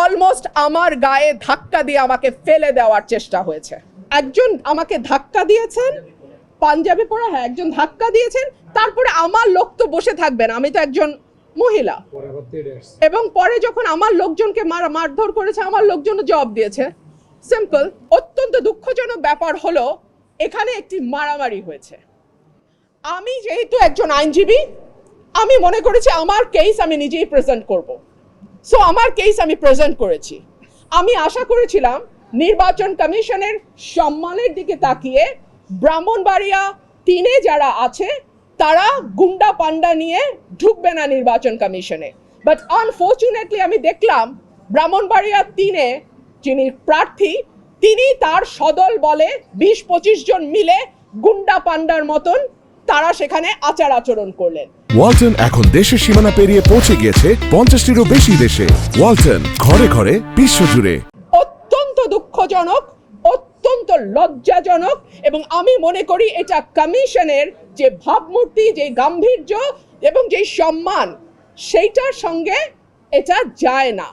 Almost আমার গায়ে ধাক্কা দিয়ে আমাকে ফেলে দেওয়ার চেষ্টা হয়েছে। একজন আমাকে ধাক্কা দিয়েছেন, পাঞ্জাবি পরা, হ্যাঁ একজন ধাক্কা দিয়েছেন। তারপরে আমার লোক তো বসে থাকবেন, আমি তো একজন মহিলা, এবং পরে যখন আমার লোকজনকে মারধর করেছে আমার লোকজন জবাব দিয়েছে। সিম্পল। অত্যন্ত দুঃখজনক ব্যাপার হলো এখানে একটি মারামারি হয়েছে। আমি যেহেতু একজন আইনজীবী, আমি মনে করেছি আমার কেস আমি নিজেই প্রেজেন্ট করব। সো আমার কেস আমি প্রেজেন্ট করেছি। আমি আশা করেছিলাম নির্বাচন কমিশনের সম্মানের দিকে তাকিয়ে ব্রাহ্মণবাড়িয়া 3-এ যারা আছে তারা গুন্ডা পান্ডা নিয়ে ঢুকবে না নির্বাচন কমিশনে। বাট আনফর্চুনেটলি আমি দেখলাম ব্রাহ্মণবাড়িয়া 3-এ যিনি প্রার্থী তিনি তার সদল বলে 20-25 জন মিলে গুন্ডা পান্ডার মতন তারা সেখানে আচার আচরণ করলেন। ওয়ালটন এখন দেশের সীমানা পেরিয়ে পৌঁছে গিয়েছে 50টিরও বেশি দেশে। ওয়ালটন, ঘরে ঘরে বিশ্বজুড়ে। অত্যন্ত দুঃখজনক, অত্যন্ত লজ্জাজনক, এবং আমি মনে করি এটা কমিশনের যে ভাবমূর্তি, যে গাম্ভীর্য এবং যে সম্মান, সেইটার সঙ্গে এটা যায় না।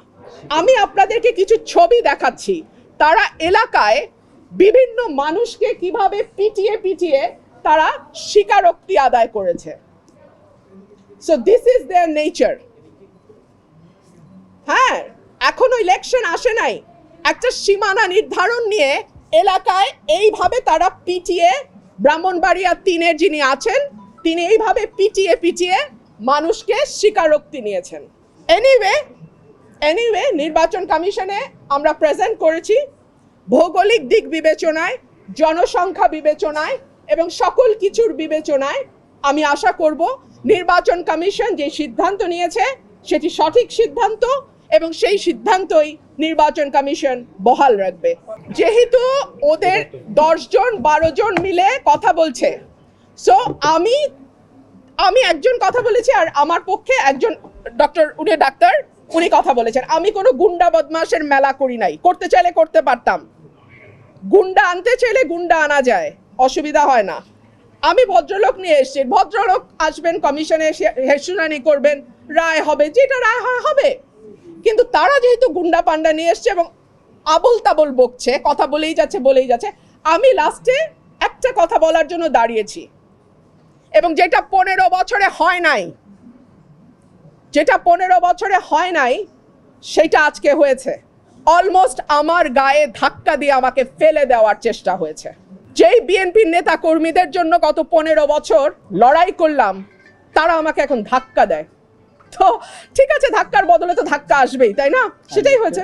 আমি আপনাদেরকে কিছু ছবি দেখাচ্ছি। তারা এলাকায় বিভিন্ন মানুষকে কিভাবে পিটিয়ে পিটিয়ে তারা স্বীকারোক্তি আদায় করেছে। So this is there nature. হ্যাঁ, এখনো ইলেকশন আসে নাই, একটা সীমানা নির্ধারণ নিয়ে এলাকায় এইভাবে তারা পিটিয়ে, ব্রাহ্মণবাড়িয়া 3-এর যিনি আছেন তিনি এইভাবে পিটিয়ে পিটিয়ে মানুষকে স্বীকারোক্তি নিয়েছেন। এনিওয়ে নির্বাচন কমিশনে আমরা প্রেজেন্ট করেছি ভৌগোলিক দিক বিবেচনায়, জনসংখ্যা বিবেচনায় এবং সকল কিছুর বিবেচনায় আমি আশা করব নির্বাচন কমিশন যে সিদ্ধান্ত নিয়েছে সেটি সঠিক সিদ্ধান্ত, এবং সেই সিদ্ধান্তই নির্বাচন কমিশন বহাল রাখবে। যেহেতু ওদের 10 জন 12 জন মিলে কথা বলছে, সো আমি একজন কথা বলেছি আর আমার পক্ষে একজন ডাক্তার উনি কথা বলেছেন। আমি কোনো গুন্ডা বদমাশের মেলা করি নাই, করতে চাইলে করতে পারতাম। গুন্ডা আনতে চাইলে গুন্ডা আনা যায়, অসুবিধা হয় না। আমি ভদ্রলোক নিয়ে এসেছি, ভদ্রলোক আসবেন কমিশনে, শুনানি করবেন, রায় হবে, যেটা রায় হয় হবে। কিন্তু তারা যেহেতু গুন্ডা পান্ডা নিয়ে এসছে এবং আবল তাবল বকছে, কথা বলেই যাচ্ছে, আমি লাস্টে একটা কথা বলার জন্য দাঁড়িয়েছি, এবং যেটা 15 বছরে হয় নাই সেটা আজকে হয়েছে। অলমোস্ট আমার গায়ে ধাক্কা দিয়ে আমাকে ফেলে দেওয়ার চেষ্টা হয়েছে। যেই বিএনপির নেতা কর্মীদের জন্য গত 15 বছর লড়াই করলাম তারা আমাকে এখন ধাক্কা দেয়। তো ঠিক আছে, ধাক্কার বদলে তো ধাক্কা আসবেই, তাই না? সেটাই হয়েছে।